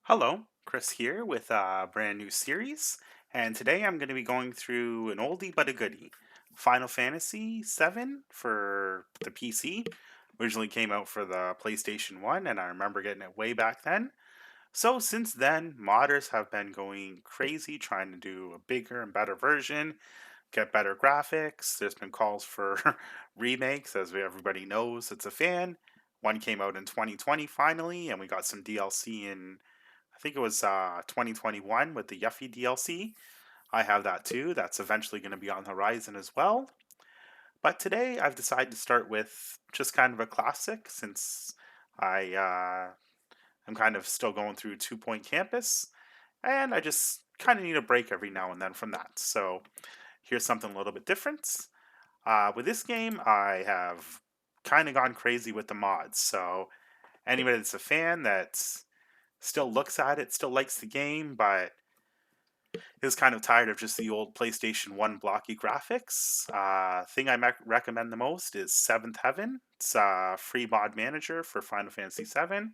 Hello, Chris here with a brand new series, and today I'm going to be going through an oldie but a goodie. Final Fantasy VII for the PC. Originally came out for the PlayStation 1, and I remember getting it way back then. So since then, modders have been going crazy trying to do a bigger and better version, get better graphics. There's been calls for remakes, as everybody knows it's a fan. One came out in 2020 finally, and we got some DLC in I think it was 2021 with the Yuffie DLC. I have that too. That's eventually going to be on the Horizon as well. But today I've decided to start with just kind of a classic since I'm kind of still going through Two Point Campus, and I just kind of need a break every now and then from that. So here's something a little bit different. With this game, I have kind of gone crazy with the mods. So anybody that's a fan that still looks at it, still likes the game, but is kind of tired of just the old PlayStation 1 blocky graphics. Thing I recommend the most is Seventh Heaven. It's a free mod manager for Final Fantasy VII.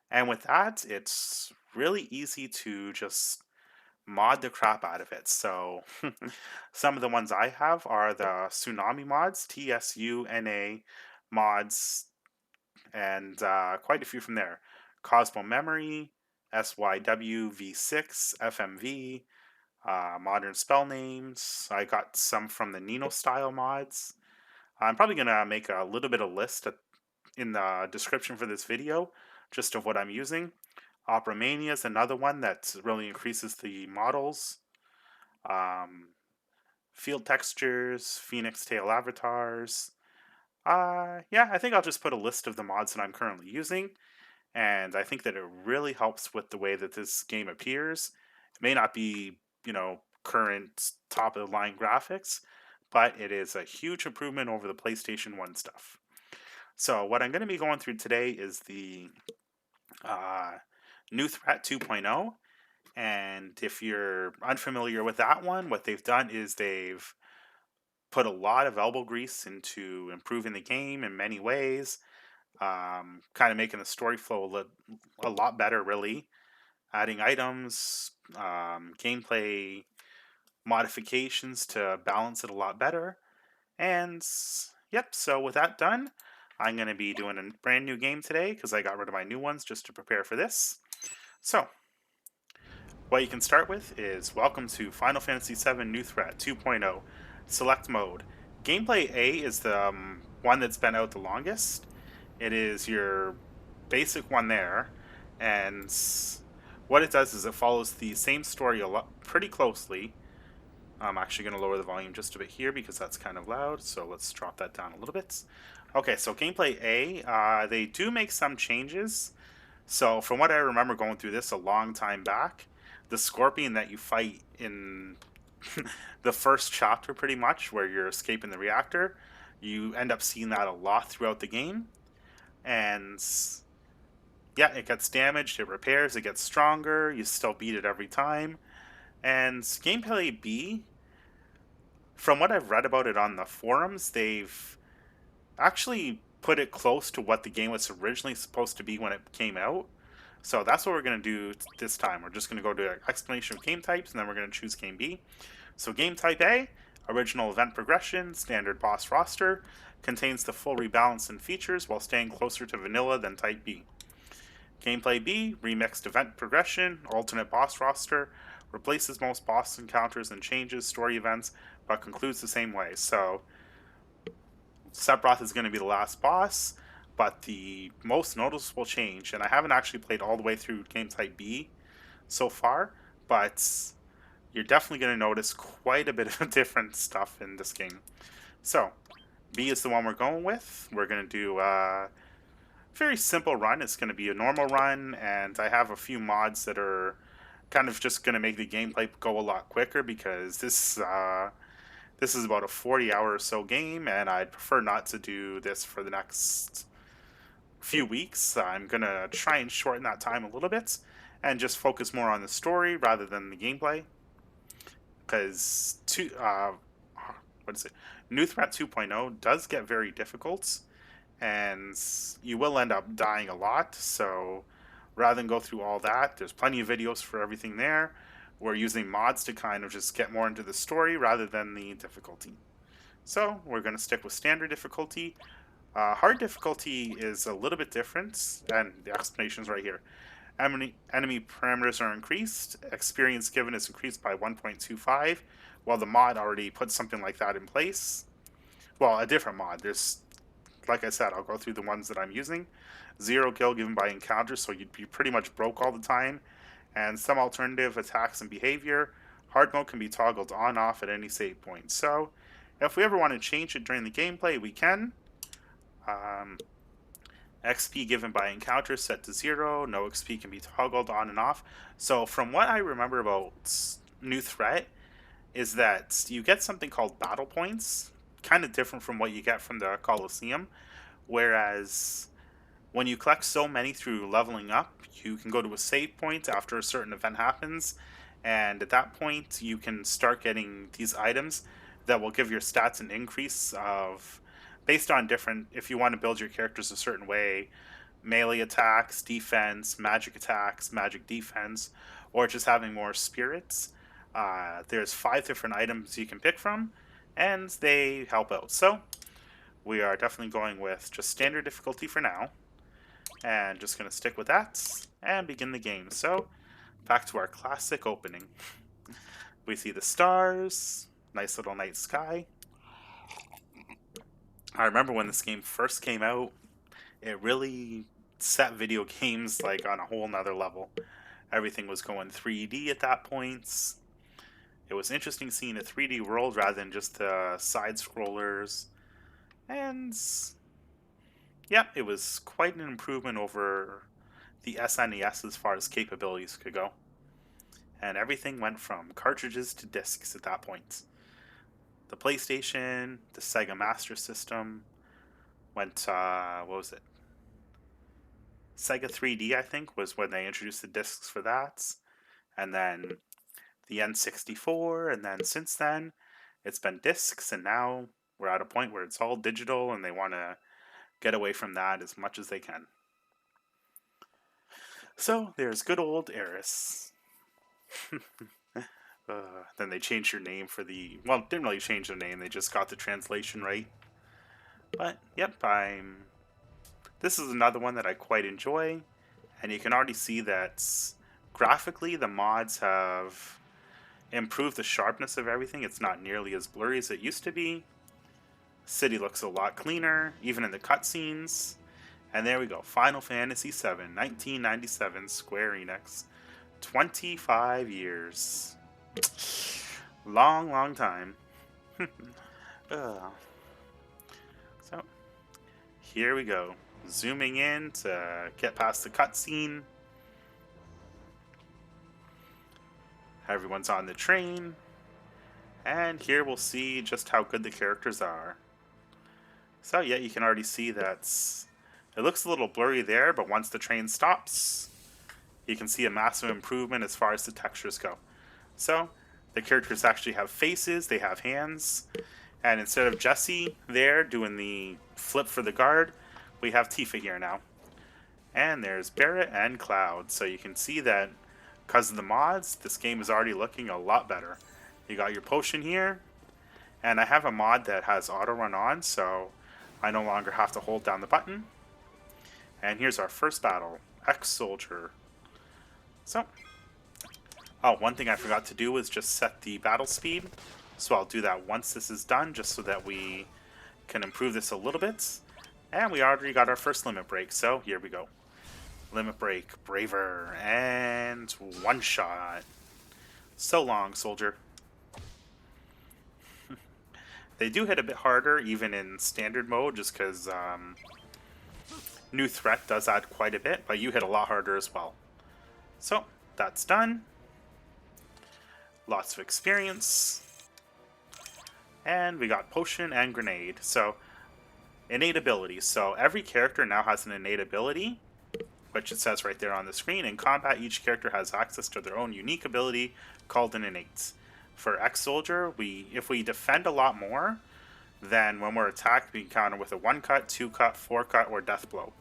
And with that, it's really easy to just mod the crap out of it. So some of the ones I have are the Tsunami mods, TSUNA mods, and quite a few from there. Cosmo Memory, SYW V6 FMV, modern spell names. I got some from the NinoStyle mods. I'm probably going to make a little bit of list in the description for this video just of what I'm using. Operaomnia is another one that really increases the models. Um, Field Textures, Phoenix Tail Avatars. Yeah, I think I'll just put a list of the mods that I'm currently using, and I think that it really helps with the way that this game appears. It may not be, current top of the line graphics, but it is a huge improvement over the PlayStation 1 stuff. So, what I'm going to be going through today is the uh, New Threat 2.0. And if you're unfamiliar with that one, what they've done is they've put a lot of elbow grease into improving the game in many ways, kind of making the story flow a lot better, really. Adding items, gameplay modifications to balance it a lot better. And yep, so with that done, I'm going to be doing a brand new game today because I got rid of my new ones just to prepare for this. So, what you can start with is Welcome to Final Fantasy VII New Threat 2.0 Select Mode. Gameplay A is the one that's been out the longest. It is your basic one there, and what it does is it follows the same story a lot pretty closely. I'm actually going to lower the volume just a bit here because that's kind of loud, so let's drop that down a little bit. Okay, so gameplay A, they do make some changes. So from what I remember going through this a long time back, the scorpion that you fight in the first chapter pretty much, where you're escaping the reactor, you end up seeing that a lot throughout the game. And yeah, it gets damaged, it repairs, it gets stronger, you still beat it every time. And gameplay B, from what I've read about it on the forums, they've actually put it close to what the game was originally supposed to be when it came out. So that's what we're going to do this time. We're just going to go to explanation of game types, and then we're going to choose game B. So game type A, original event progression, standard boss roster, contains the full rebalance and features while staying closer to vanilla than type B. Gameplay B, remixed event progression, alternate boss roster, replaces most boss encounters and changes story events, but concludes the same way. So Sephiroth is going to be the last boss, but the most noticeable change, and I haven't actually played all the way through game type B so far, but you're definitely going to notice quite a bit of different stuff in this game. So, B is the one we're going with. We're going to do a very simple run. It's going to be a normal run, and I have a few mods that are kind of just going to make the gameplay go a lot quicker because this is about a 40-hour or so game, and I'd prefer not to do this for the next few weeks. I'm going to try and shorten that time a little bit and just focus more on the story rather than the gameplay. Because what is it? New Threat 2.0 does get very difficult, and you will end up dying a lot. So rather than go through all that, there's plenty of videos for everything there. We're using mods to kind of just get more into the story rather than the difficulty. So we're going to stick with standard difficulty. Hard difficulty is a little bit different, and the explanation's right here. Enemy parameters are increased. Experience given is increased by 1.25, while the mod already put something like that in place. Well, a different mod. There's, like I said, I'll go through the ones that I'm using. 0 gil given by encounters, so you'd be pretty much broke all the time. And some alternative attacks and behavior. Hard mode can be toggled on/off at any save point. So, if we ever want to change it during the gameplay, we can. XP given by encounter set to 0. No XP can be toggled on and off. So from what I remember about New Threat is that you get something called battle points, kind of different from what you get from the Colosseum, whereas when you collect so many through leveling up, you can go to a save point after a certain event happens, and at that point you can start getting these items that will give your stats an increase of based on different, if you want to build your characters a certain way, melee attacks, defense, magic attacks, magic defense, or just having more spirits. There's 5 different items you can pick from, and they help out. So we are definitely going with just standard difficulty for now, and just going to stick with that and begin the game. So back to our classic opening. We see the stars, nice little night sky. I remember when this game first came out, it really set video games like on a whole nother level. Everything was going 3D at that point. It was interesting seeing a 3D world rather than just the side scrollers. And yeah, it was quite an improvement over the SNES as far as capabilities could go. And everything went from cartridges to discs at that point. The PlayStation, the Sega Master System went, what was it? Sega 3D, I think, was when they introduced the discs for that. And then the N64, and then since then, it's been discs, and now we're at a point where it's all digital, and they want to get away from that as much as they can. So, there's good old Aris. Then they changed your name for the... Well, didn't really change the name, they just got the translation right. But, yep, this is another one that I quite enjoy, and you can already see that graphically the mods have improved the sharpness of everything. It's not nearly as blurry as it used to be. City looks a lot cleaner, even in the cutscenes. And there we go, Final Fantasy VII, 1997, Square Enix. 25 years. Long, long time. So, here we go. Zooming in to get past the cutscene. Everyone's on the train. And here we'll see just how good the characters are. So yeah, you can already see that it looks a little blurry there, but once the train stops, you can see a massive improvement as far as the textures go. So, the characters actually have faces, they have hands, and instead of Jessie there doing the flip for the guard, we have Tifa here now. And there's Barret and Cloud, so you can see that because of the mods, this game is already looking a lot better. You got your potion here, and I have a mod that has auto run on, so I no longer have to hold down the button. And here's our first battle, Ex-Soldier. So, one thing I forgot to do was just set the battle speed. So I'll do that once this is done, just so that we can improve this a little bit. And we already got our first limit break, so here we go. Limit break, Braver, and one shot. So long, soldier. They do hit a bit harder, even in standard mode, just because New Threat does add quite a bit, but you hit a lot harder as well. So, that's done. Lots of experience. And we got Potion and Grenade. So, innate abilities. So, every character now has an innate ability, which it says right there on the screen. In combat, each character has access to their own unique ability called an innate. For Ex-Soldier, if we defend a lot more, then when we're attacked, we can counter with a 1-cut, 2-cut, 4-cut, or death blow.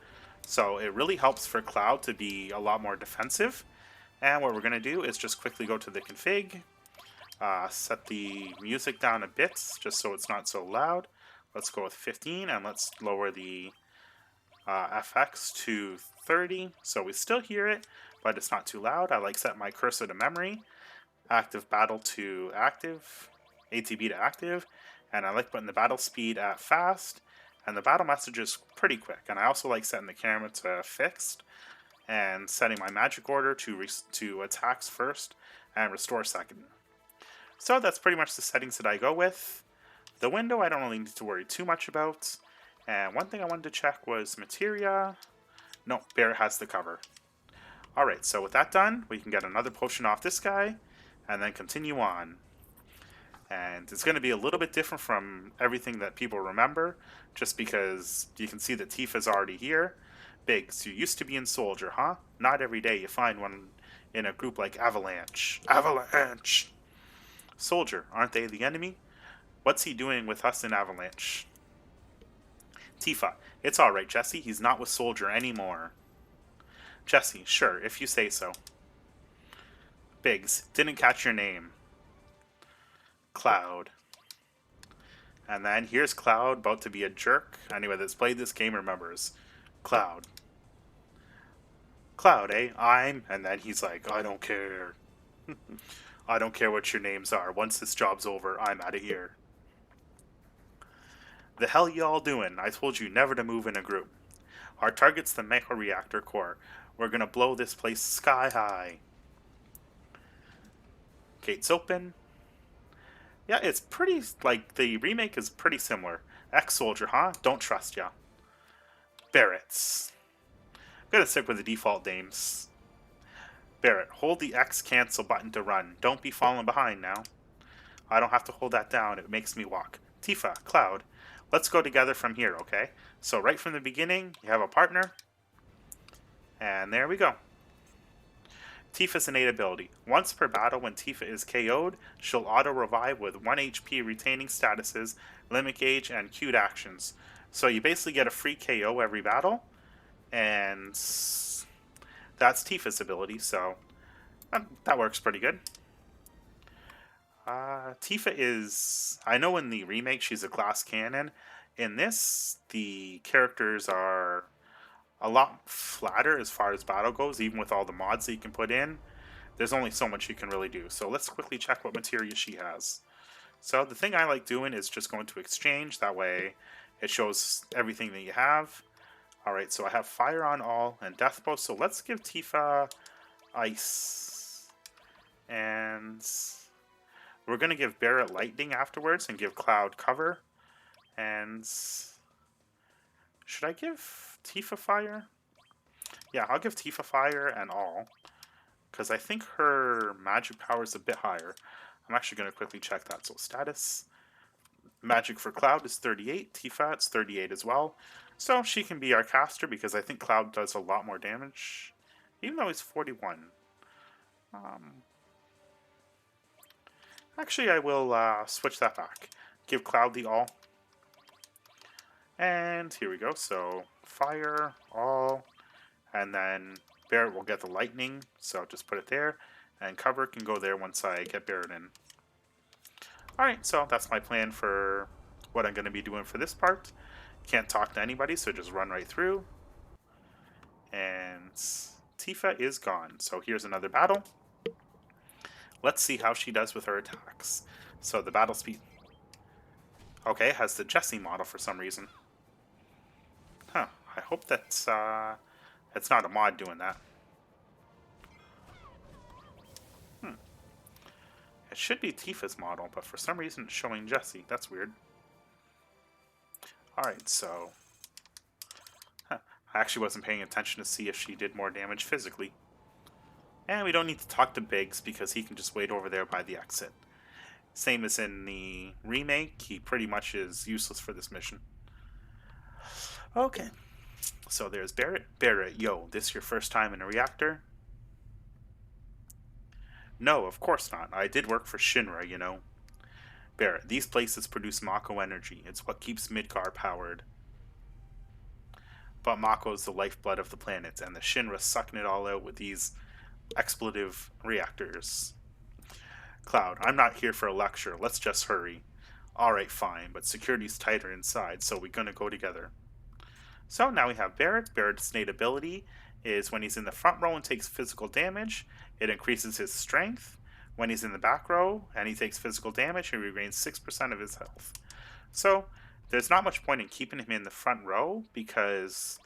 So it really helps for Cloud to be a lot more defensive. And what we're going to do is just quickly go to the config, set the music down a bit just so it's not so loud. Let's go with 15 and let's lower the FX to 30 so we still hear it, but it's not too loud. I like set my cursor to memory, active battle to active, ATB to active, and I like putting the battle speed at fast, and the battle message is pretty quick. And I also like setting the camera to fixed and setting my magic order to attacks first and restore second. So that's pretty much the settings that I go with. The window I don't really need to worry too much about. And one thing I wanted to check was materia. No, Barret has the cover. Alright, so with that done, we can get another potion off this guy, and then continue on. And it's going to be a little bit different from everything that people remember, just because you can see that Tifa's already here. Biggs, you used to be in Soldier, huh? Not every day you find one in a group like Avalanche. Avalanche! Soldier, aren't they the enemy? What's he doing with us in Avalanche? Tifa, it's alright, Jesse. He's not with Soldier anymore. Jesse, sure, if you say so. Biggs, didn't catch your name. Cloud. And then here's Cloud, about to be a jerk. Anyone that's played this game remembers. Cloud. Cloud, eh? And then he's like, I don't care. I don't care what your names are. Once this job's over, I'm out of here. The hell y'all doing? I told you never to move in a group. Our target's the Mecha Reactor core. We're gonna blow this place sky high. Gates open. Yeah, it's pretty, like, the remake is pretty similar. Ex-Soldier, huh? Don't trust ya. Barret's. I'm gonna stick with the default names. Barret, hold the X cancel button to run. Don't be falling behind now. I don't have to hold that down. It makes me walk. Tifa, Cloud, let's go together from here, okay? So right from the beginning, you have a partner. And there we go. Tifa's innate ability. Once per battle when Tifa is KO'd, she'll auto-revive with 1 HP retaining statuses, limit gauge, and queued actions. So you basically get a free KO every battle, and that's Tifa's ability, so that works pretty good. Tifa is... I know in the remake she's a glass cannon. In this, the characters are a lot flatter as far as battle goes, even with all the mods that you can put in. There's only so much you can really do. So let's quickly check what materia she has. So the thing I like doing is just going to exchange. That way it shows everything that you have. Alright, so I have fire on all and death bow. So let's give Tifa ice. And we're going to give Barret lightning afterwards and give Cloud cover. And should I give Tifa fire? Yeah, I'll give Tifa fire and all, because I think her magic power is a bit higher. I'm actually going to quickly check that. So status, magic for Cloud is 38, Tifa it's 38 as well. So she can be our caster because I think Cloud does a lot more damage, even though he's 41. Actually, I will switch that back. Give Cloud the all. And here we go. So fire, all, and then Barret will get the lightning. So just put it there, and cover can go there once I get Barret in. Alright, so that's my plan for what I'm going to be doing for this part. Can't talk to anybody, so just run right through. And Tifa is gone. So here's another battle. Let's see how she does with her attacks. So the battle speed... Okay, it has the Jessie model for some reason. Huh, I hope that's it's not a mod doing that. It should be Tifa's model, but for some reason it's showing Jessie. That's weird. Alright, so... I actually wasn't paying attention to see if she did more damage physically. And we don't need to talk to Biggs because he can just wait over there by the exit. Same as in the remake, he pretty much is useless for this mission. Okay, so there's Barret. Barret, yo, this your first time in a reactor? No, of course not. I did work for Shinra, you know. Barret, these places produce Mako energy. It's what keeps Midgar powered. but Mako is the lifeblood of the planet, and the Shinra sucking it all out with these expletive reactors. Cloud, I'm not here for a lecture. Let's just hurry. Alright, fine, but security's tighter inside, so we're gonna go together. So now we have Barret. Barret's innate ability is when he's in the front row and takes physical damage, it increases his strength. When he's in the back row and he takes physical damage, he regains 6% of his health. So there's not much point in keeping him in the front row because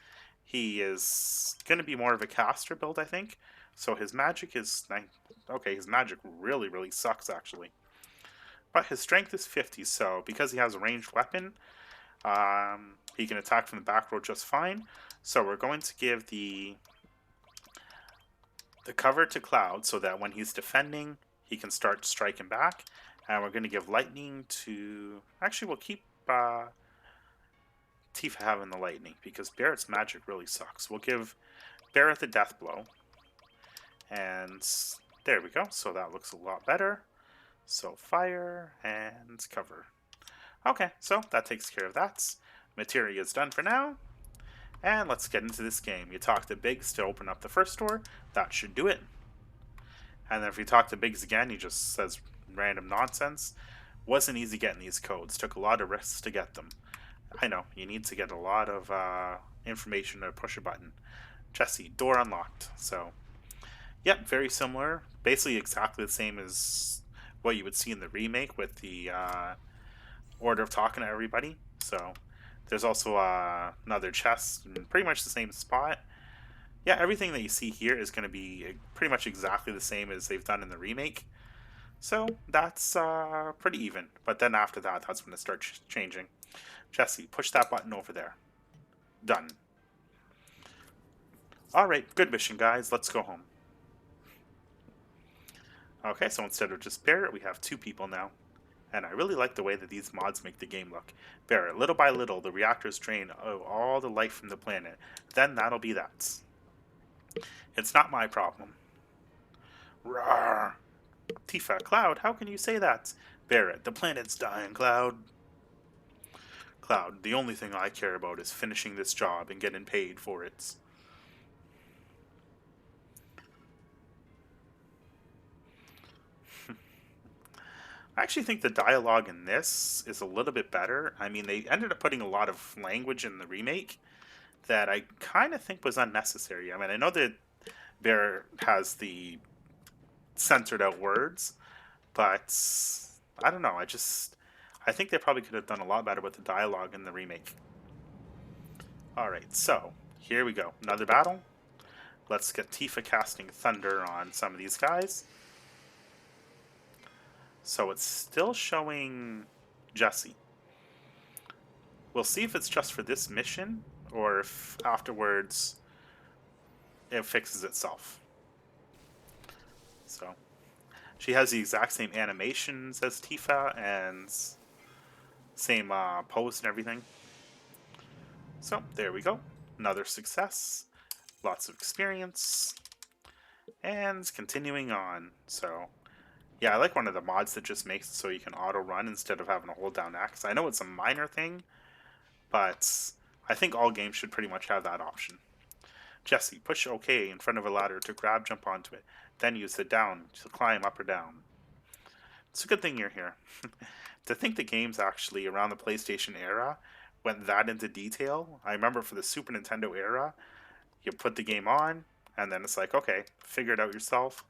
he is going to be more of a caster build, I think. So his magic is... Okay, his magic really, really sucks, actually. But his strength is 50, so because he has a ranged weapon, he can attack from the back row just fine. So we're going to give the cover to Cloud so that when he's defending, he can start striking back. And we're going to give lightning to... Actually, we'll keep Tifa having the lightning because Barret's magic really sucks. We'll give Barret the death blow. And there we go. So that looks a lot better. So fire and cover. Okay, so that takes care of that. Materia is done for now. And let's get into this game. You talk to Biggs to open up the first door. That should do it. And then if you talk to Biggs again, he just says random nonsense. Wasn't easy getting these codes. Took a lot of risks to get them. I know, you need to get a lot of information to push a button. Jesse, door unlocked. So, yep, very similar. Basically exactly the same as what you would see in the remake with the order of talking to everybody. So, there's also another chest in pretty much the same spot. Yeah, everything that you see here is going to be pretty much exactly the same as they've done in the remake. So that's pretty even. But then after that, that's when it starts changing. Jesse, push that button over there. Done. Alright, good mission, guys. Let's go home. Okay, so instead of just Barret, we have two people now. And I really like the way that these mods make the game look. Barret, little by little, the reactors drain all the life from the planet. Then that'll be that. It's not my problem. Rawr. Tifa, Cloud, how can you say that? Barret, the planet's dying, Cloud. Cloud, the only thing I care about is finishing this job and getting paid for it. I actually think the dialogue in this is a little bit better. I mean, they ended up putting a lot of language in the remake that I kind of think was unnecessary. I mean, I know that Barret has the censored out words, but I don't know. I think they probably could have done a lot better with the dialogue in the remake. Alright, so here we go. Another battle. Let's get Tifa casting Thunder on some of these guys. So it's still showing Jesse. We'll see if it's just for this mission or if afterwards it fixes itself. So she has the exact same animations as Tifa and same pose and everything. So there we go. Another success. Lots of experience. And continuing on. So yeah, I like one of the mods that just makes it so you can auto run instead of having to hold down X. I know it's a minor thing, but I think all games should pretty much have that option. Jesse, push OK in front of a ladder to grab, jump onto it. Then use the down to climb up or down. It's a good thing you're here. To think the games actually around the PlayStation era went that into detail. I remember for the Super Nintendo era, you put the game on, and then it's like, okay, figure it out yourself.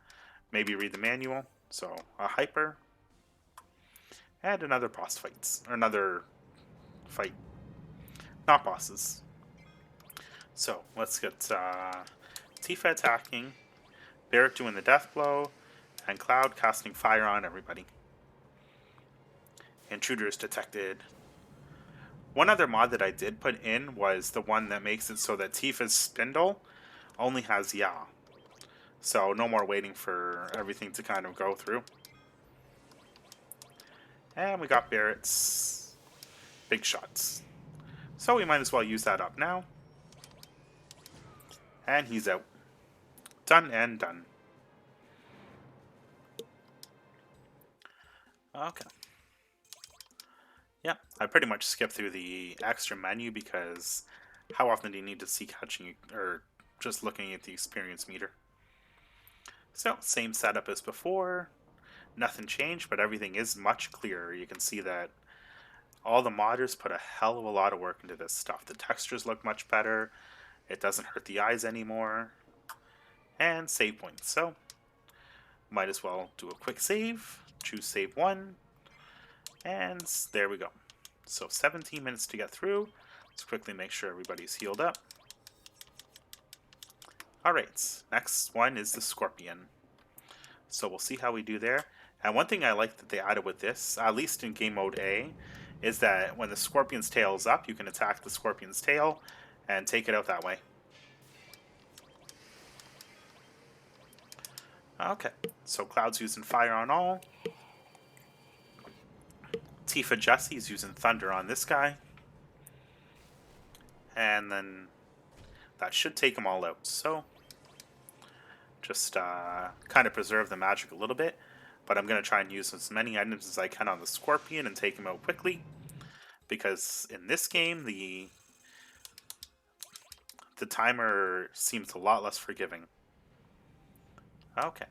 Maybe read the manual. So, a hyper. And another boss fights. Or another fight. Not bosses. So, let's get Tifa attacking, Barret doing the death blow, and Cloud casting fire on everybody. Intruders detected. One other mod that I did put in was the one that makes it so that Tifa's spindle only has Ya. So no more waiting for everything to kind of go through. And we got Barret's big shots. So we might as well use that up now. And he's out. Done and done. Okay. Yeah, I pretty much skipped through the extra menu because How often do you need to see catching or just looking at the experience meter? So, same setup as before. Nothing changed, but everything is much clearer. You can see that all the modders put a hell of a lot of work into this stuff. The textures look much better. It doesn't hurt the eyes anymore. And save points. So, might as well do a quick save. Choose save 1. And there we go. So 17 minutes to get through. Let's quickly make sure everybody's healed up. Alright, next one is the Scorpion. So we'll see how we do there. And one thing I like that they added with this, at least in game mode A, is that when the Scorpion's tail is up, you can attack the Scorpion's tail and take it out that way. Okay, so Cloud's using Fire on all. Tifa Jessie's using Thunder on this guy. And then that should take them all out. So just kind of preserve the magic a little bit. But I'm going to try and use as many items as I can on the Scorpion and take him out quickly. Because in this game, the timer seems a lot less forgiving. Okay.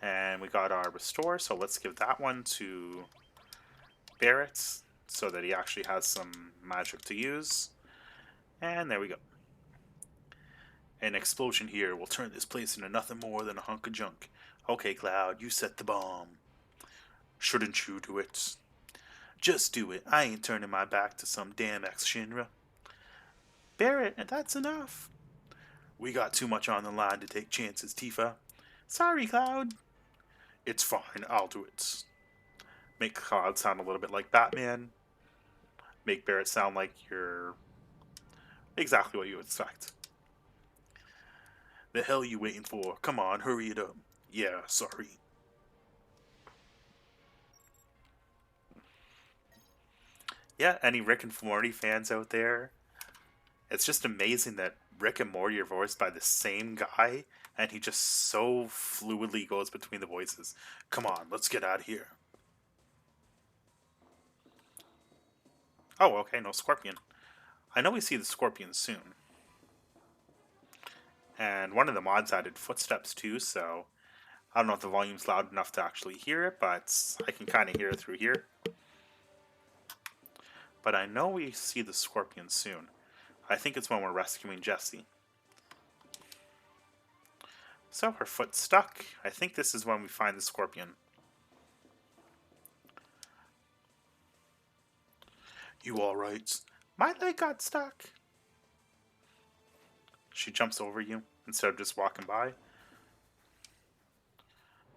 And we got our Restore, so let's give that one to Barrett so that he actually has some magic to use. And there we go. An explosion here will turn this place into nothing more than a hunk of junk. Okay, Cloud, you set the bomb. Shouldn't you do it? Just do it. I ain't turning my back to some damn ex-Shinra. Barrett, that's enough. We got too much on the line to take chances, Tifa. Sorry, Cloud. It's fine, I'll do it. Make Cloud sound a little bit like Batman. Make Barrett sound like you're exactly what you expect. The hell you waiting for? Come on, hurry it up. Yeah, sorry. Yeah, any Rick and Morty fans out there? It's just amazing that Rick and Morty are voiced by the same guy, and he just so fluidly goes between the voices. Come on, let's get out of here. Oh, okay, no Scorpion. I know we see the Scorpion soon. And one of the mods added footsteps too, so I don't know if the volume's loud enough to actually hear it, but I can kind of hear it through here. But I know we see the Scorpion soon. I think it's when we're rescuing Jessie. So her foot's stuck. I think this is when we find the Scorpion. You alright? My leg got stuck. She jumps over you instead of just walking by.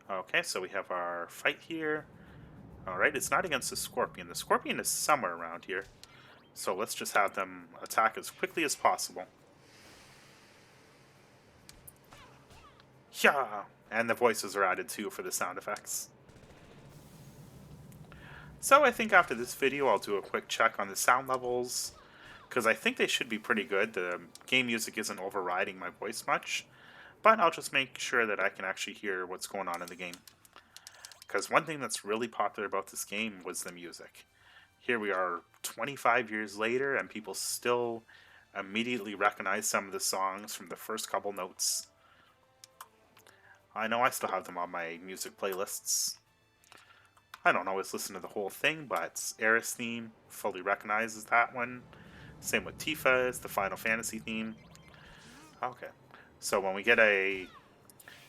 Okay, so we have our fight here. Alright, it's not against the Scorpion. The Scorpion is somewhere around here. So let's just have them attack as quickly as possible. Yeah! And the voices are added too for the sound effects. So I think after this video I'll do a quick check on the sound levels, because I think they should be pretty good. The game music isn't overriding my voice much, but I'll just make sure that I can actually hear what's going on in the game. Because one thing that's really popular about this game was the music. Here we are 25 years later and people still immediately recognize some of the songs from the first couple notes. I know I still have them on my music playlists. I don't always listen to the whole thing, but Aris theme fully recognizes that one. Same with Tifa's, the Final Fantasy theme. Okay, so when we get an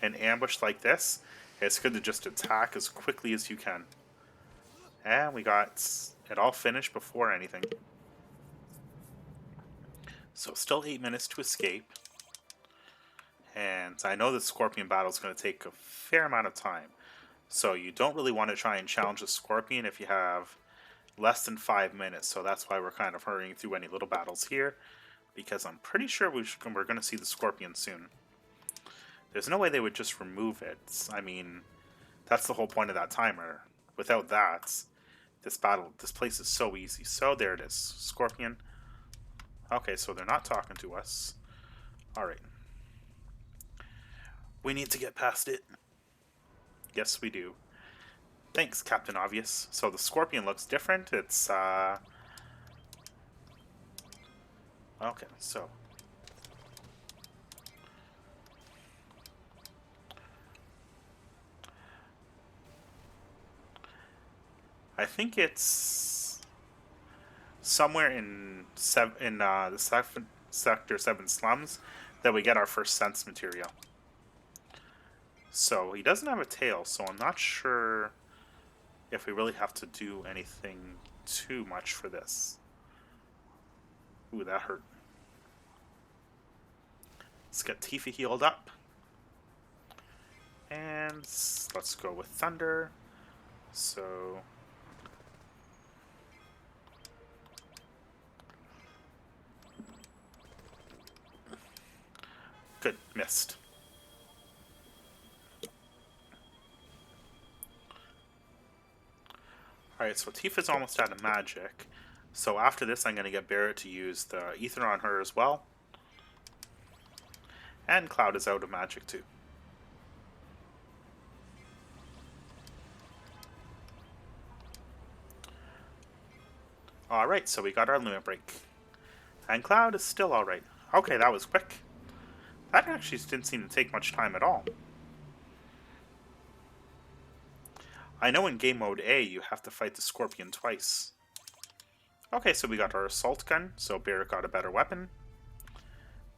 ambush like this, it's good to just attack as quickly as you can. And we got it all finished before anything. So still 8 minutes to escape. And I know the Scorpion battle is going to take a fair amount of time. So you don't really want to try and challenge the Scorpion if you have less than 5 minutes. So that's why we're kind of hurrying through any little battles here. Because I'm pretty sure we're going to see the Scorpion soon. There's no way they would just remove it. I mean, that's the whole point of that timer. Without that, this place is so easy. So there it is. Scorpion. Okay, so they're not talking to us. Alright. We need to get past it. Yes, we do. Thanks, Captain Obvious. So the Scorpion looks different. It's, okay, so... I think it's somewhere in the Sector 7 slums that we get our first sense material. So he doesn't have a tail, so I'm not sure if we really have to do anything too much for this. Ooh, that hurt. Let's get Tifa healed up. And let's go with Thunder. So... good, missed. Alright, so Tifa's almost out of magic. So after this, I'm going to get Barrett to use the Ether on her as well. And Cloud is out of magic too. Alright, so we got our limit break. And Cloud is still alright. Okay, that was quick. That actually didn't seem to take much time at all. I know in game mode A, you have to fight the Scorpion twice. Okay, so we got our assault gun, so Barrett got a better weapon.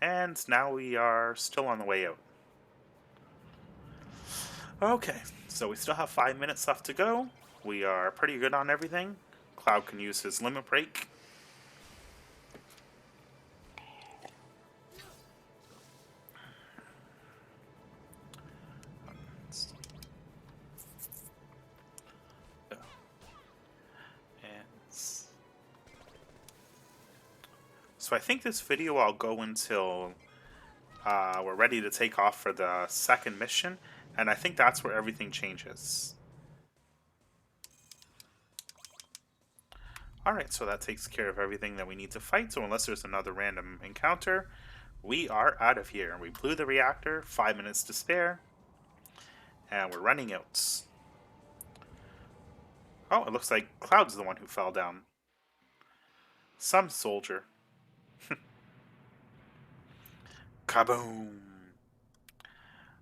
And now we are still on the way out. Okay, so we still have 5 minutes left to go. We are pretty good on everything. Cloud can use his limit break. So I think this video I'll go until we're ready to take off for the second mission, and I think that's where everything changes. Alright, so that takes care of everything that we need to fight, so unless there's another random encounter, we are out of here. We blew the reactor, 5 minutes to spare, and we're running out. Oh, it looks like Cloud's the one who fell down. Some soldier. Kaboom!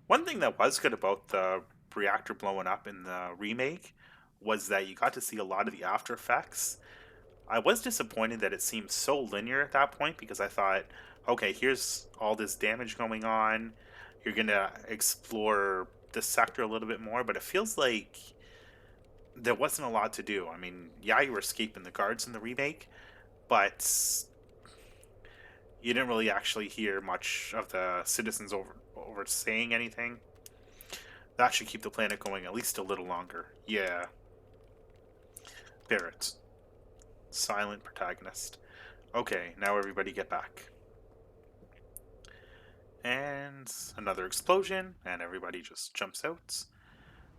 One thing that was good about the reactor blowing up in the remake was that you got to see a lot of the after effects. I was disappointed that it seemed so linear at that point because I thought, okay, here's all this damage going on. You're going to explore the sector a little bit more, but it feels like there wasn't a lot to do. I mean, yeah, you were escaping the guards in the remake, but you didn't really actually hear much of the citizens over saying anything. That should keep the planet going at least a little longer. Yeah. Barrett. Silent protagonist. Okay, now everybody get back. And another explosion, and everybody just jumps out.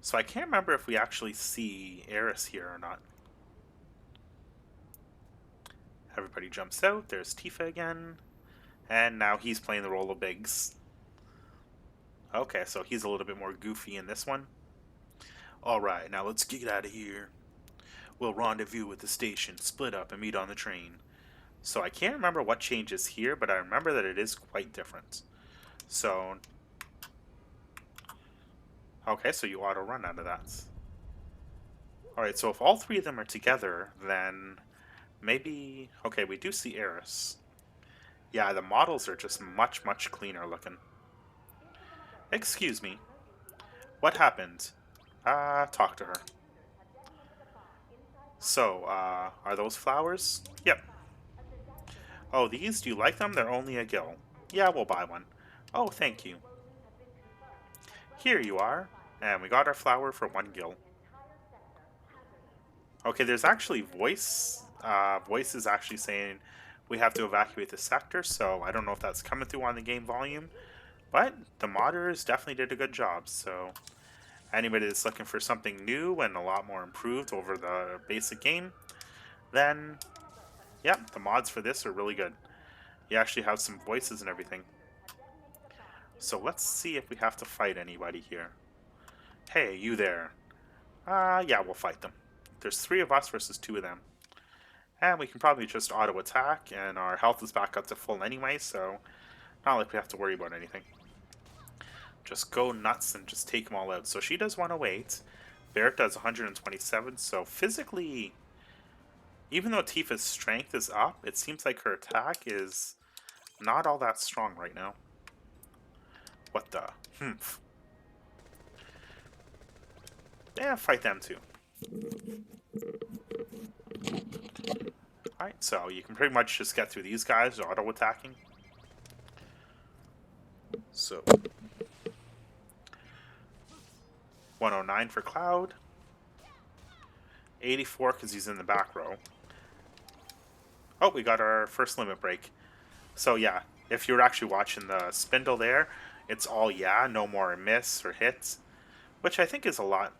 So I can't remember if we actually see Eris here or not. Everybody jumps out. There's Tifa again. And now he's playing the role of Biggs. Okay, so he's a little bit more goofy in this one. Alright, now let's get out of here. We'll rendezvous at the station, split up, and meet on the train. So I can't remember what changes here, but I remember that it is quite different. So... okay, so you auto-run out of that. Alright, so if all three of them are together, then maybe... okay, we do see Eris. Yeah, the models are just much, much cleaner looking. Excuse me. What happened? Talk to her. So, are those flowers? Yep. Oh, these? Do you like them? They're only a gill. Yeah, we'll buy one. Oh, thank you. Here you are. And we got our flower for 1 gill. Okay, there's actually voice. Voice is actually saying we have to evacuate the sector, so I don't know if that's coming through on the game volume. But the modders definitely did a good job, so anybody that's looking for something new and a lot more improved over the basic game, then, yep, the mods for this are really good. You actually have some voices and everything. So let's see if we have to fight anybody here. Hey, you there. Yeah, we'll fight them. There's 3 of us versus 2 of them. And we can probably just auto-attack, and our health is back up to full anyway, so not like we have to worry about anything. Just go nuts and just take them all out. So she does 108. Barrett does 127, so physically, even though Tifa's strength is up, it seems like her attack is not all that strong right now. What the? Yeah, fight them too. Alright, so you can pretty much just get through these guys auto-attacking. So 109 for Cloud. 84 because he's in the back row. Oh, we got our first limit break. So yeah, if you're actually watching the spindle there, it's all yeah, no more miss or hits, which I think is a lot.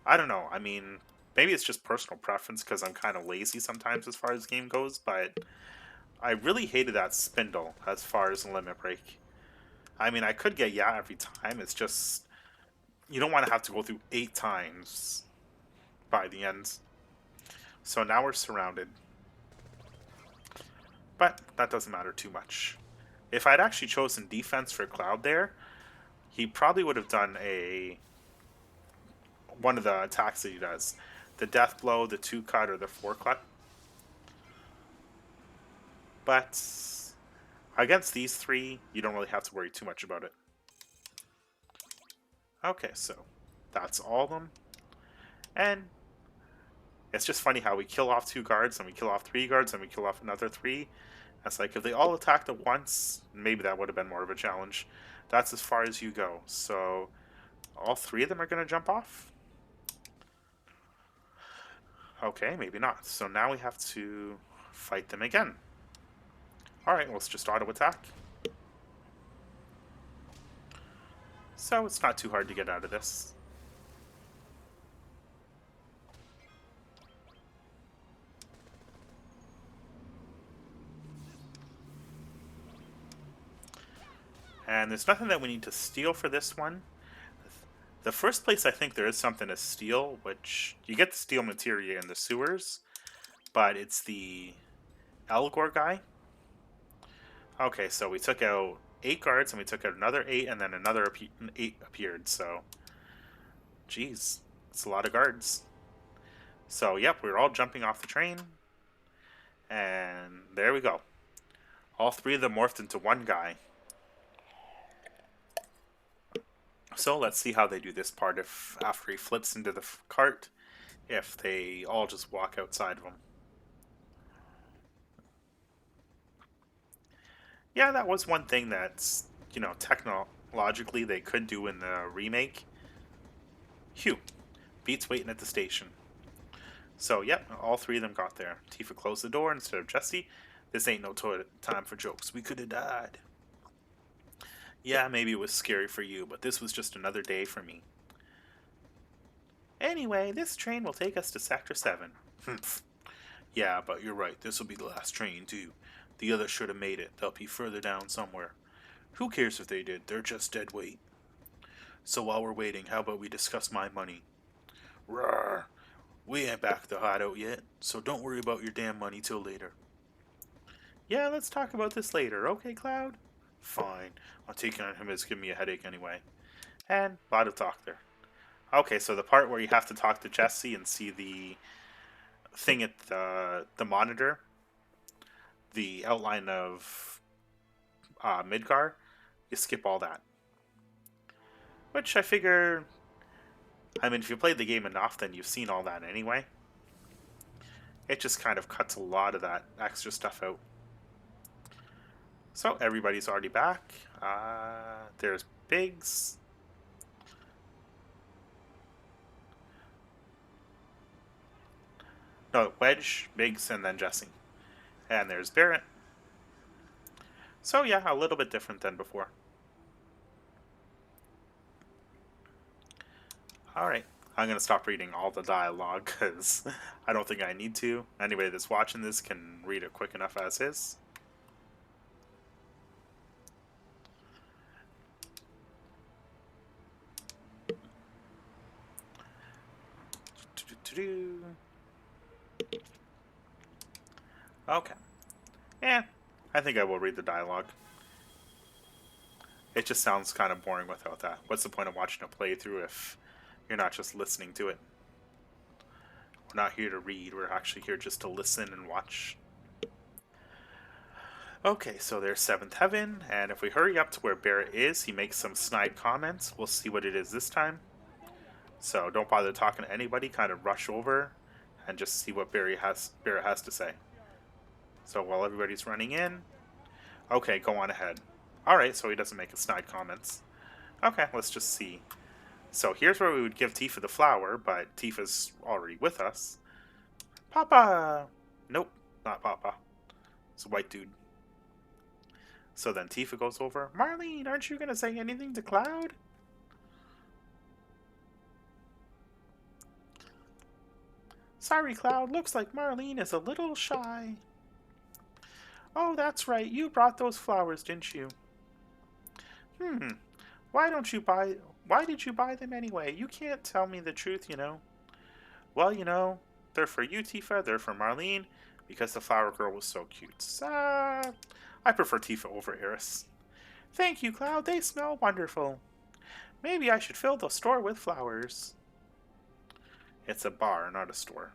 I don't know. I mean, maybe it's just personal preference because I'm kind of lazy sometimes as far as the game goes, but I really hated that spindle as far as the limit break. I mean, I could get yeah every time. It's just you don't want to have to go through 8 times by the end. So now we're surrounded. But that doesn't matter too much. If I'd actually chosen defense for Cloud there, he probably would have done one of the attacks that he does. The death blow, the 2-cut, or the 4-cut. But against these 3, you don't really have to worry too much about it. Okay, so that's all of them. And it's just funny how we kill off 2 guards, and we kill off 3 guards, and we kill off another 3. It's like, if they all attacked at once, maybe that would have been more of a challenge. That's as far as you go. So, all 3 of them are going to jump off? Okay, maybe not. So now we have to fight them again. Alright, let's just auto-attack. So, it's not too hard to get out of this. And there's nothing that we need to steal for this one. The first place I think there is something to steal, which you get the steel materia in the sewers, but it's the Elgor guy. Okay, so we took out 8 guards, and we took out another 8, and then another 8 appeared, so jeez, it's a lot of guards. So yep, we're all jumping off the train, and there we go. All 3 of them morphed into one guy. So let's see how they do this part if after he flips into the cart, if they all just walk outside of him. Yeah, that was one thing that's, technologically they could do in the remake. Phew. Beats waiting at the station. So, yep, all 3 of them got there. Tifa closed the door instead of Jessie. This ain't no time for jokes. We could have died. Yeah, maybe it was scary for you, but this was just another day for me. Anyway, this train will take us to Sector 7. Yeah, but you're right. This will be the last train, too. The others should have made it. They'll be further down somewhere. Who cares if they did? They're just dead weight. So while we're waiting, how about we discuss my money? Rawr. We ain't back the hideout yet, so don't worry about your damn money till later. Yeah, let's talk about this later, okay, Cloud? Fine. I'll take on him as giving me a headache anyway. And a lot of talk there. Okay, so the part where you have to talk to Jessie and see the thing at the monitor, the outline of Midgar, you skip all that. Which I figure, I mean, if you played the game enough, then you've seen all that anyway. It just kind of cuts a lot of that extra stuff out. So everybody's already back. There's Biggs. No, Wedge, Biggs, and then Jessie. And there's Barrett. So yeah, a little bit different than before. Alright, I'm going to stop reading all the dialogue because I don't think I need to. Anybody that's watching this can read it quick enough as is. Okay. Eh, I think I will read the dialogue. It just sounds kind of boring without that. What's the point of watching a playthrough if you're not just listening to it? We're not here to read, we're actually here just to listen and watch. Okay, so there's 7th Heaven, and if we hurry up to where Barrett is, he makes some snide comments. We'll see what it is this time. So don't bother talking to anybody, kind of rush over and just see what Barrett has to say. So while everybody's running in, okay, go on ahead. Alright, so he doesn't make his snide comments. Okay, let's just see. So here's where we would give Tifa the flower, but Tifa's already with us. Papa! Nope, not Papa. It's a white dude. So then Tifa goes over. Marlene, aren't you going to say anything to Cloud? Sorry, Cloud. Looks like Marlene is a little shy. Oh, that's right. You brought those flowers, didn't you? Why did you buy them anyway? You can't tell me the truth, you know. Well, you know, they're for you, Tifa. They're for Marlene, because the flower girl was so cute. I prefer Tifa over Eris. Thank you, Cloud. They smell wonderful. Maybe I should fill the store with flowers. It's a bar, not a store.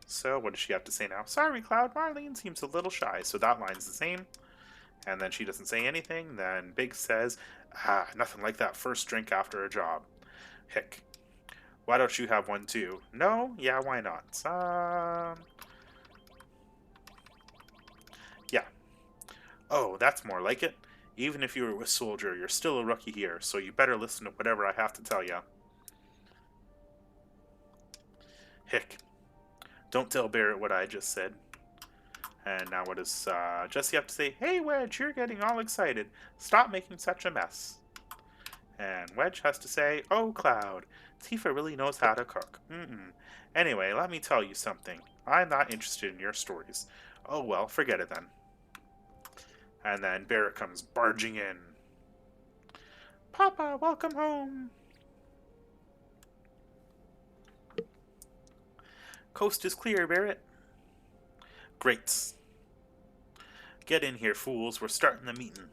So, what does she have to say now? Sorry, Cloud. Marlene seems a little shy, so that line's the same. And then she doesn't say anything. Then Big says, nothing like that first drink after a job. Hick. Why don't you have one too? No? Yeah, why not? Yeah. Oh, that's more like it. Even if you were a soldier, you're still a rookie here, so you better listen to whatever I have to tell you. Hick. Don't tell Barrett what I just said. And now what does Jesse have to say? Hey, Wedge, you're getting all excited. Stop making such a mess. And Wedge has to say, oh, Cloud, Tifa really knows how to cook. Anyway, let me tell you something. I'm not interested in your stories. Oh, well, forget it then. And then Barrett comes barging in. Papa, welcome home. Coast is clear, Barrett. Great. Get in here, fools. We're starting the meeting.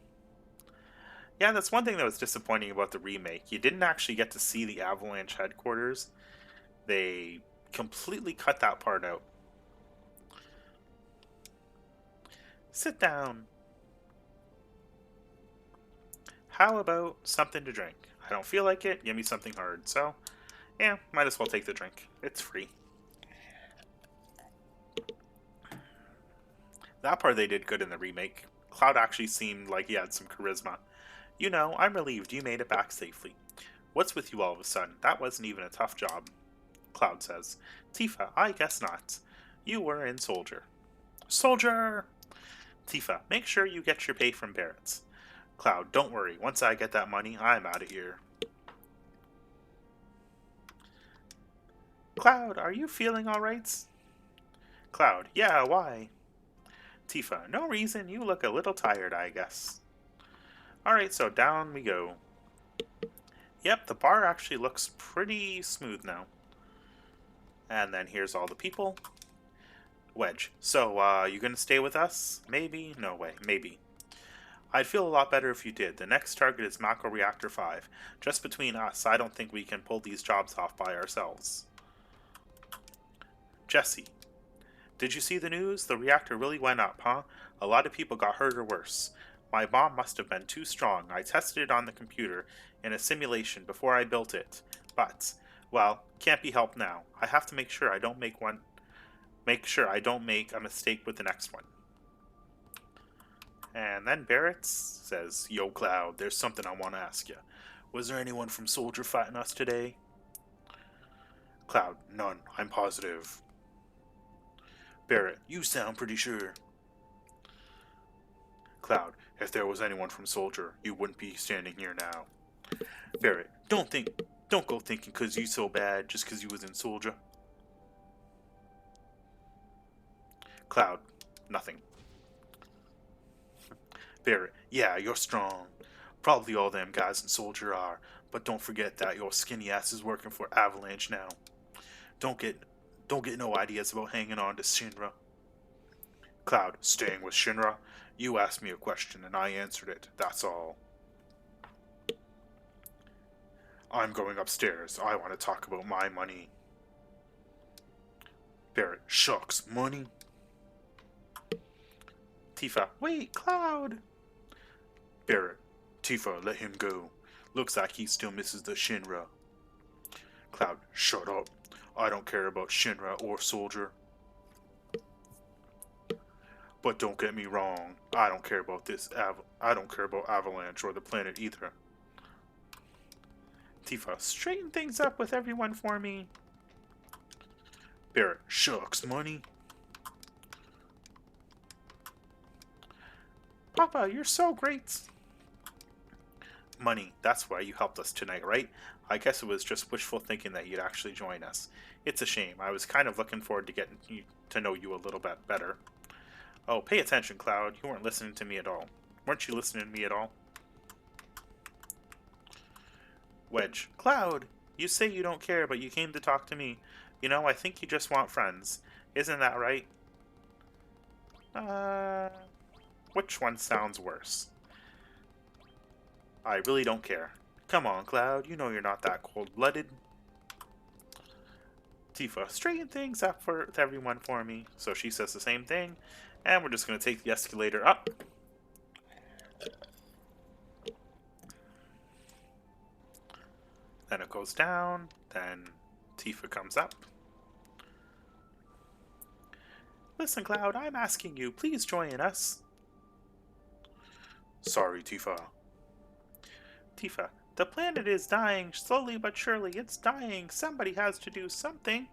Yeah, that's one thing that was disappointing about the remake. You didn't actually get to see the Avalanche headquarters. They completely cut that part out. Sit down. How about something to drink? I don't feel like it. Give me something hard. So, yeah, might as well take the drink. It's free. That part they did good in the remake. Cloud actually seemed like he had some charisma. You know, I'm relieved you made it back safely. What's with you all of a sudden? That wasn't even a tough job. Cloud says. Tifa, I guess not. You were in Soldier. Soldier! Tifa, make sure you get your pay from Barrett's. Cloud, don't worry. Once I get that money, I'm out of here. Cloud, are you feeling alright? Cloud, yeah, why? Tifa, no reason. You look a little tired, I guess. Alright, so down we go. Yep, the bar actually looks pretty smooth now. And then here's all the people. Wedge, so, you gonna stay with us? Maybe? No way, maybe. I'd feel a lot better if you did. The next target is Mako Reactor 5. Just between us, I don't think we can pull these jobs off by ourselves. Jesse, did you see the news? The reactor really went up, huh? A lot of people got hurt or worse. My bomb must have been too strong. I tested it on the computer in a simulation before I built it. But, well, can't be helped now. I have to make sure I don't make a mistake with the next one. And then Barrett says, Yo, Cloud, there's something I want to ask you. Was there anyone from Soldier fighting us today? Cloud, none. I'm positive. Barrett, you sound pretty sure. Cloud, if there was anyone from Soldier, you wouldn't be standing here now. Barrett, don't go thinking cause you so bad just cause you was in Soldier. Cloud, nothing. Barrett, yeah, you're strong. Probably all them guys in Soldier are, but don't forget that your skinny ass is working for Avalanche now. Don't get no ideas about hanging on to Shinra. Cloud, staying with Shinra? You asked me a question and I answered it, that's all. I'm going upstairs. I want to talk about my money. Barrett, shucks, money? Tifa, wait, Cloud! Barrett, Tifa, let him go. Looks like he still misses the Shinra. Cloud, shut up. I don't care about Shinra or Soldier. But don't get me wrong, I don't care about I don't care about Avalanche or the planet either. Tifa, straighten things up with everyone for me. Barrett, shucks, money? Papa, you're so great. Money, that's why you helped us tonight, right? I guess it was just wishful thinking that you'd actually join us. It's a shame. I was kind of looking forward to getting to know you a little bit better. Oh, pay attention, Cloud. You weren't listening to me at all. Weren't you listening to me at all? Wedge, Cloud, you say you don't care, but you came to talk to me. You know, I think you just want friends. Isn't that right? Which one sounds worse? I really don't care. Come on, Cloud, you know you're not that cold-blooded. Tifa, straighten things up with everyone for me. So she says the same thing, and we're just going to take the escalator up. Then it goes down, then Tifa comes up. Listen, Cloud, I'm asking you, please join us. Sorry, Tifa. Tifa, the planet is dying, slowly but surely. It's dying. Somebody has to do something.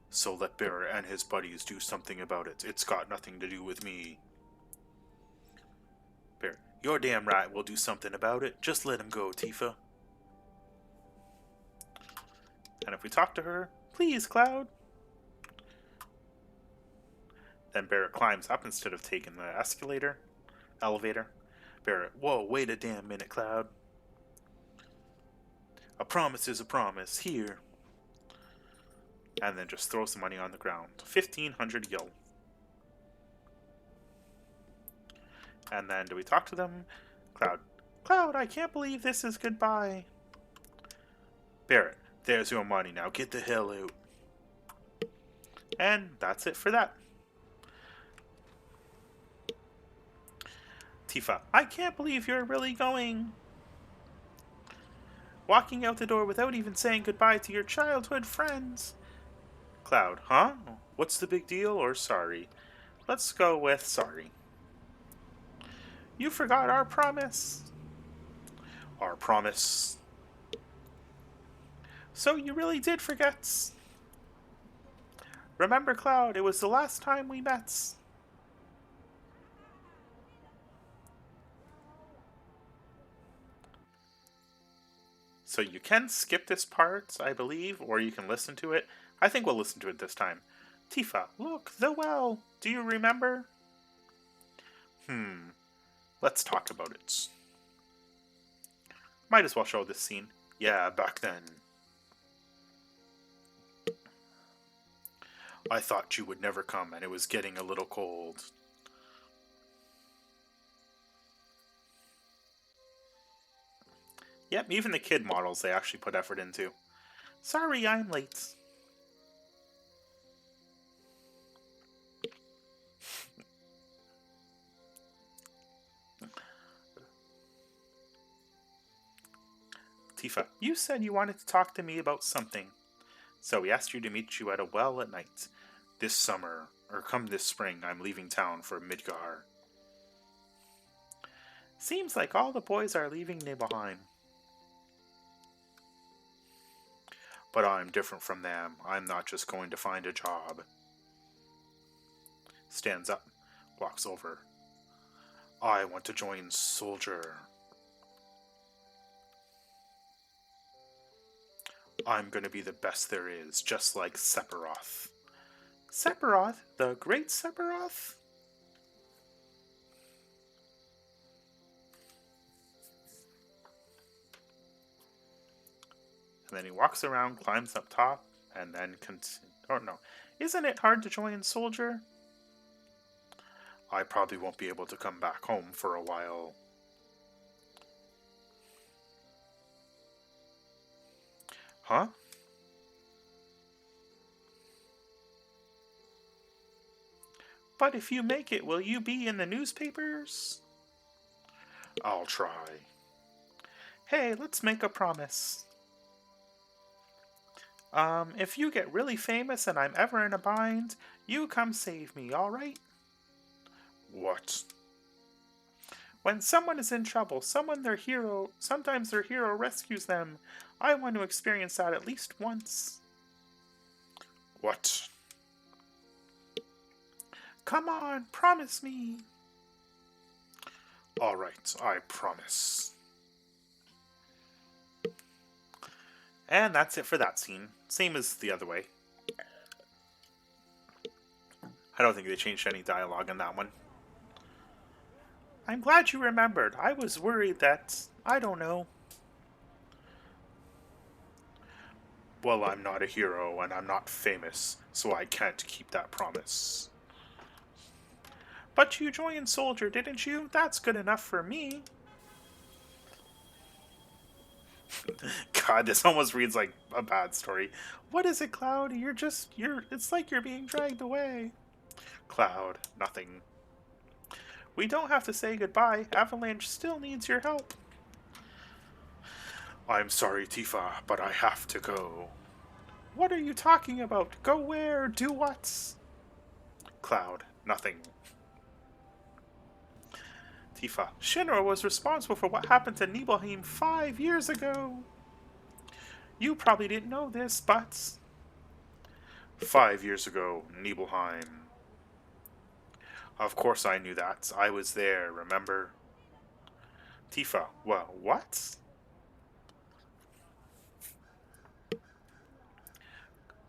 So let Barrett and his buddies do something about it. It's got nothing to do with me. Barrett, you're damn right we'll do something about it. Just let him go, Tifa. And if we talk to her, please, Cloud. Then Barrett climbs up instead of taking the elevator. Barrett, whoa, wait a damn minute, Cloud. A promise is a promise. Here. And then just throws the money on the ground. 1,500 gil. And then do we talk to them? Cloud. Cloud, I can't believe this is goodbye. Barrett, there's your money now. Get the hell out. And that's it for that. Tifa, I can't believe you're really going. Walking out the door without even saying goodbye to your childhood friends. Cloud, huh? What's the big deal, or sorry? Let's go with sorry. You forgot our promise. Our promise. So you really did forget. Remember, Cloud, it was the last time we met. So you can skip this part, I believe, or you can listen to it. I think we'll listen to it this time. Tifa, look, the well. Do you remember? Let's talk about it. Might as well show this scene. Yeah, back then. I thought you would never come, and it was getting a little cold. Yep, even the kid models they actually put effort into. Sorry, I'm late. Tifa, you said you wanted to talk to me about something. So we asked you to meet you at a well at night. This summer, or come this spring, I'm leaving town for Midgar. Seems like all the boys are leaving Nibelheim. But I'm different from them. I'm not just going to find a job. Stands up, walks over. I want to join Soldier. I'm going to be the best there is, just like Sephiroth. Sephiroth? The great Sephiroth? And then he walks around, climbs up top, and then isn't it hard to join Soldier? I probably won't be able to come back home for a while. Huh? But if you make it, will you be in the newspapers? I'll try. Hey, let's make a promise. If you get really famous and I'm ever in a bind, you come save me, alright? What? When someone is in trouble, sometimes their hero rescues them. I want to experience that at least once. What? Come on, promise me. Alright, I promise. And that's it for that scene. Same as the other way. I don't think they changed any dialogue in that one. I'm glad you remembered. I was worried that... I don't know. Well, I'm not a hero, and I'm not famous, so I can't keep that promise. But you joined Soldier, didn't you? That's good enough for me. God, this almost reads like a bad story. What is it, Cloud? It's like you're being dragged away. Cloud, nothing. We don't have to say goodbye. Avalanche still needs your help. I'm sorry, Tifa, but I have to go. What are you talking about? Go where? Do what? Cloud, nothing. Tifa, Shinra was responsible for what happened to Nibelheim 5 years ago. You probably didn't know this, but... 5 years ago, Nibelheim. Of course I knew that. I was there, remember? Tifa, well, what?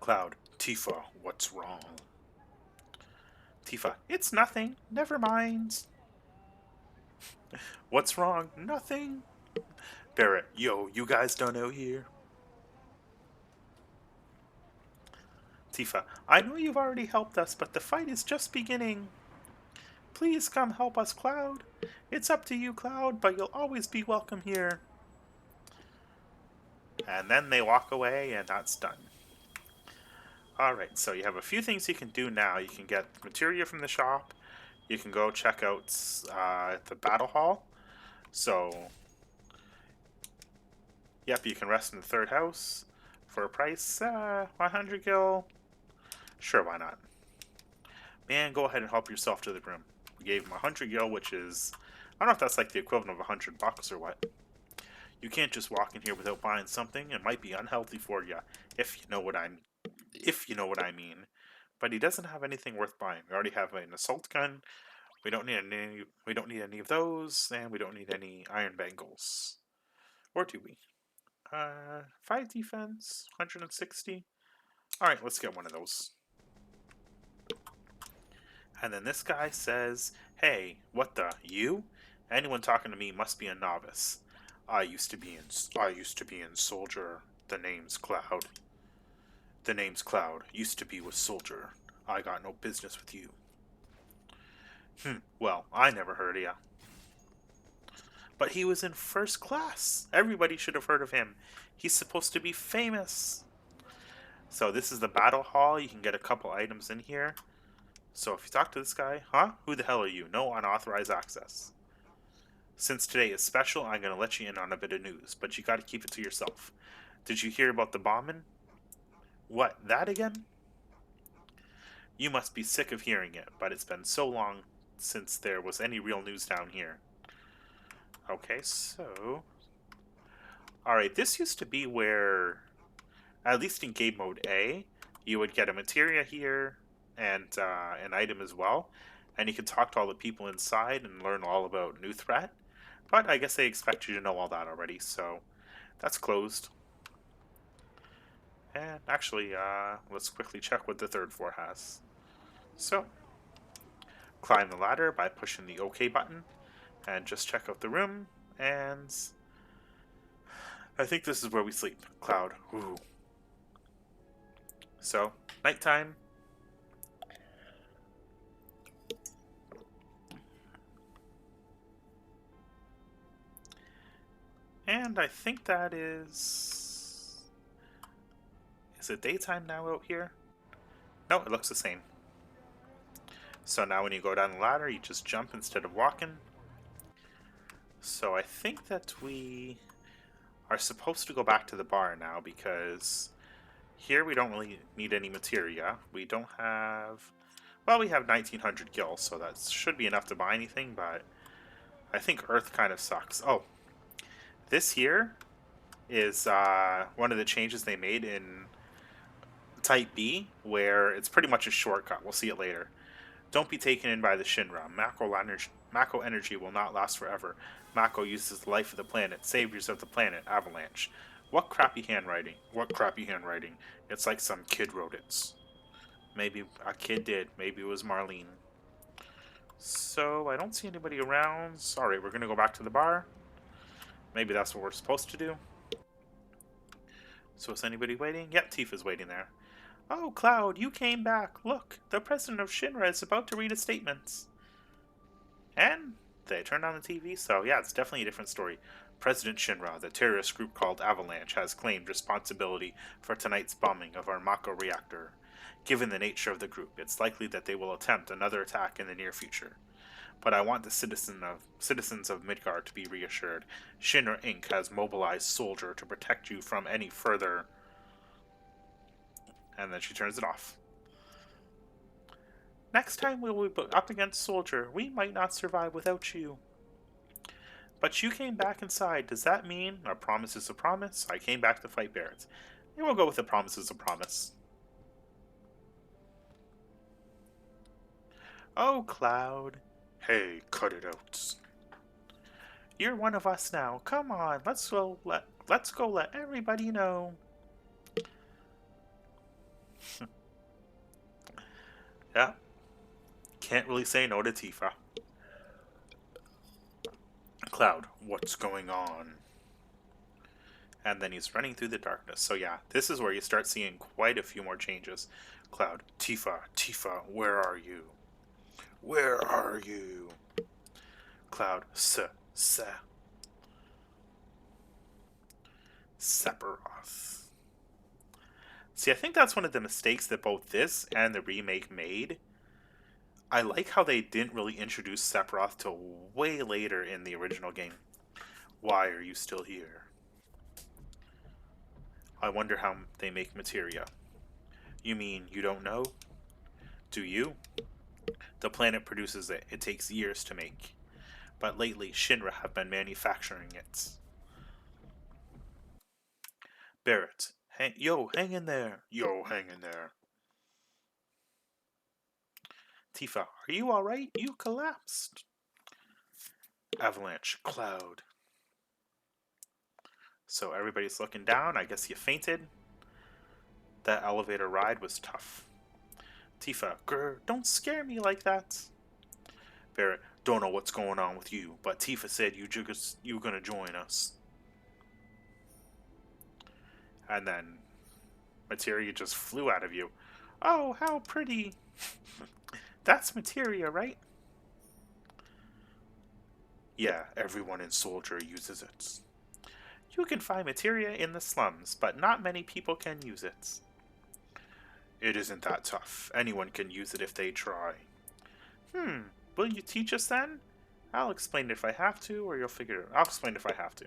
Cloud, Tifa, what's wrong? Tifa, it's nothing. Never mind. What's wrong? Nothing. Barrett, yo, you guys don't know here? Tifa, I know you've already helped us, but the fight is just beginning. Please come help us, Cloud. It's up to you, Cloud, but you'll always be welcome here. And then they walk away, and that's done. Alright, so you have a few things you can do now. You can get materia from the shop. You can go check out the battle hall. So, yep, you can rest in the third house for a price, 100 gil. Sure, why not? Man, go ahead and help yourself to the room. We gave him 100 gil, which is, I don't know if that's like the equivalent of $100 or what. You can't just walk in here without buying something. It might be unhealthy for you, if you know what I mean. But he doesn't have anything worth buying. We already have an assault gun. We don't need any. We don't need any of those, and we don't need any iron bangles. Or do we? 5 defense, 160. All right, let's get one of those. And then this guy says, "Hey, what the you? Anyone talking to me must be a novice. I used to be in Soldier. The name's Cloud. The name's Cloud. Used to be with Soldier. I got no business with you." Well, I never heard of ya. But he was in first class. Everybody should have heard of him. He's supposed to be famous. So this is the battle hall. You can get a couple items in here. So if you talk to this guy, huh? Who the hell are you? No unauthorized access. Since today is special, I'm going to let you in on a bit of news, but you got to keep it to yourself. Did you hear about the bombing? What, that again? You must be sick of hearing it, but it's been so long since there was any real news down here. Okay, so... Alright, this used to be where, at least in game mode A, you would get a materia here, and an item as well, and you could talk to all the people inside and learn all about new threat. But I guess they expect you to know all that already, so that's closed. And actually, let's quickly check what the third floor has. So, climb the ladder by pushing the OK button, and just check out the room, and I think this is where we sleep. Cloud. Ooh. So, nighttime. And I think that is... Is it daytime now out here? No, it looks the same. So now when you go down the ladder, you just jump instead of walking. So I think that we are supposed to go back to the bar now, because here we don't really need any materia. We don't have... Well, we have 1900 gil, so that should be enough to buy anything, but I think Earth kind of sucks. Oh, this here is one of the changes they made in Type B, where it's pretty much a shortcut. We'll see it later. Don't be taken in by the Shinra. Mako energy will not last forever. Mako uses the life of the planet. Saviors of the planet. Avalanche. What crappy handwriting. What crappy handwriting. It's like some kid wrote it. Maybe a kid did. Maybe it was Marlene. So, I don't see anybody around. Sorry, we're going to go back to the bar. Maybe that's what we're supposed to do. So is anybody waiting? Yep, Tifa's waiting there. Oh, Cloud, you came back. Look, the president of Shinra is about to read a statement. And they turned on the TV, so yeah, it's definitely a different story. President Shinra, the terrorist group called Avalanche, has claimed responsibility for tonight's bombing of our Mako reactor. Given the nature of the group, it's likely that they will attempt another attack in the near future. But I want the citizens of Midgard to be reassured. Shinra Inc. has mobilized Soldier to protect you from any further... And then she turns it off. Next time we'll be up against Soldier. We might not survive without you. But you came back inside. Does that mean a promise is a promise? I came back to fight Barrett. And we'll go with a promise is a promise. Oh, Cloud. Hey, cut it out. You're one of us now. Come on, let's go let everybody know. Yeah. Can't really say no to Tifa. Cloud, what's going on? And then he's running through the darkness. So yeah, this is where you start seeing quite a few more changes. Cloud, Tifa, where are you? Where are you? Cloud, Sephiroth. See, I think that's one of the mistakes that both this and the remake made. I like how they didn't really introduce Sephiroth till way later in the original game. Why are you still here? I wonder how they make materia. You mean you don't know? Do you? The planet produces it. It takes years to make. But lately, Shinra have been manufacturing it. Barrett, hang in there. Yo, hang in there. Tifa, are you alright? You collapsed. Avalanche, Cloud. So everybody's looking down. I guess you fainted. That elevator ride was tough. Tifa, grr, don't scare me like that. Barrett, don't know what's going on with you, but Tifa said you were gonna join us. And then materia just flew out of you. Oh, how pretty. That's materia, right? Yeah, everyone in Soldier uses it. You can find materia in the slums, but not many people can use it. It isn't that tough. Anyone can use it if they try. Will you teach us then? I'll explain it if I have to, or you'll figure it out. I'll explain it if I have to.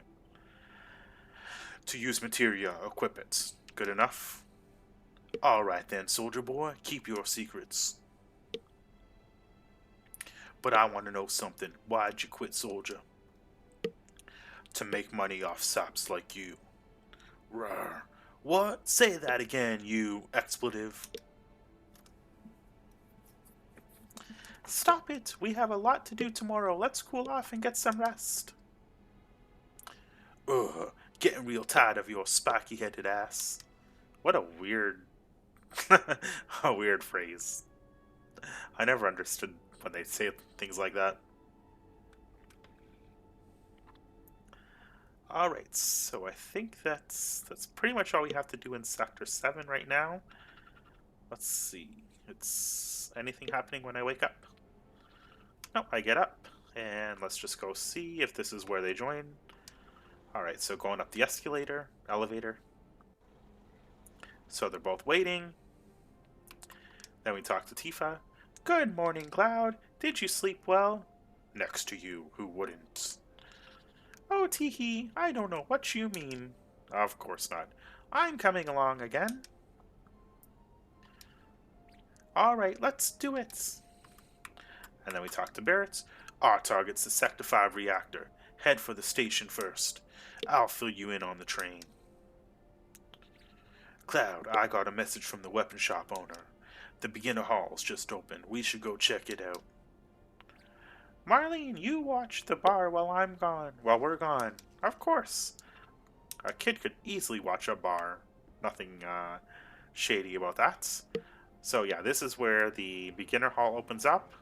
To use materia, equip it. Good enough? Alright then, soldier boy, keep your secrets. But I want to know something. Why'd you quit, soldier? To make money off saps like you. Rawr. What? Say that again, you expletive. Stop it! We have a lot to do tomorrow. Let's cool off and get some rest. Ugh, getting real tired of your spiky-headed ass. What a weird... a weird phrase. I never understood when they say things like that. Alright, so I think that's pretty much all we have to do in Sector 7 right now. Let's see. It's anything happening when I wake up? No, I get up. And let's just go see if this is where they join. Alright, so going up the elevator. So they're both waiting. Then we talk to Tifa. Good morning, Cloud. Did you sleep well? Next to you, who wouldn't? Oh, Teehee, I don't know what you mean. Of course not. I'm coming along again. Alright, let's do it. And then we talk to Barretts. Our target's the Sector 5 reactor. Head for the station first. I'll fill you in on the train. Cloud, I got a message from the weapon shop owner. The beginner hall's just opened. We should go check it out. Marlene, you watch the bar while we're gone. Of course. A kid could easily watch a bar. Nothing shady about that. So yeah, this is where the beginner hall opens up.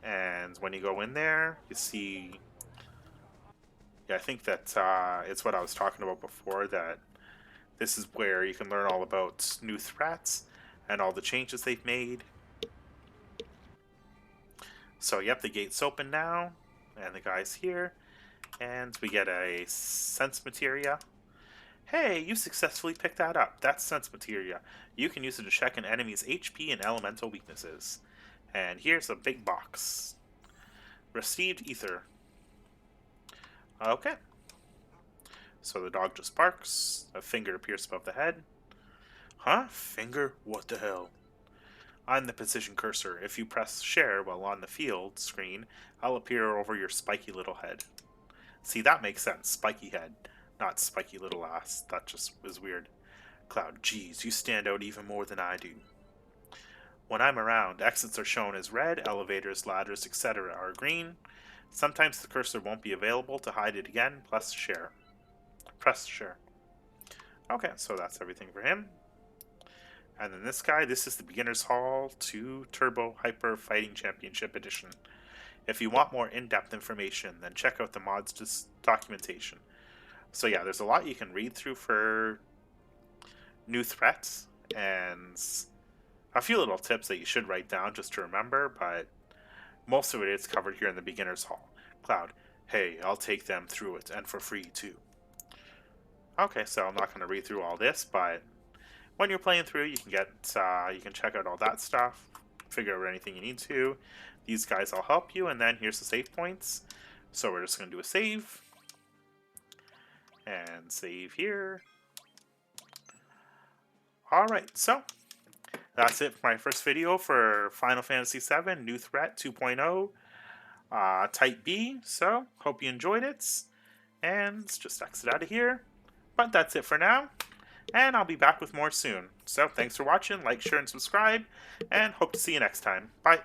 And when you go in there, you see... Yeah, I think that it's what I was talking about before, that this is where you can learn all about new threats and all the changes they've made. So, yep, the gate's open now, and the guy's here, and we get a sense materia. Hey, you successfully picked that up. That's sense materia. You can use it to check an enemy's HP and elemental weaknesses. And here's a big box. Received ether. Okay. So the dog just barks. A finger appears above the head. Huh? Finger? What the hell? I'm the position cursor. If you press share while on the field screen, I'll appear over your spiky little head. See, that makes sense. Spiky head, not spiky little ass. That just is weird. Cloud, geez, you stand out even more than I do. When I'm around, exits are shown as red, elevators, ladders, etc. are green. Sometimes the cursor won't be available. To hide it again, press share. Press share. Okay, so that's everything for him. And then this guy, this is the Beginner's Hall 2 Turbo Hyper Fighting Championship Edition. If you want more in-depth information, then check out the mods documentation. So yeah, there's a lot you can read through for new threats, and a few little tips that you should write down just to remember, but most of it is covered here in the Beginner's Hall. Cloud, hey, I'll take them through it, and for free too. Okay, so I'm not going to read through all this, but when you're playing through, you can check out all that stuff, figure out anything you need to. These guys will help you, and then here's the save points. So we're just going to do a save, and save here. Alright, so that's it for my first video for Final Fantasy VII New Threat 2.0 Type B. So, hope you enjoyed it, and let's just exit out of here. But that's it for now, and I'll be back with more soon. So, thanks for watching, like, share, and subscribe, and hope to see you next time. Bye!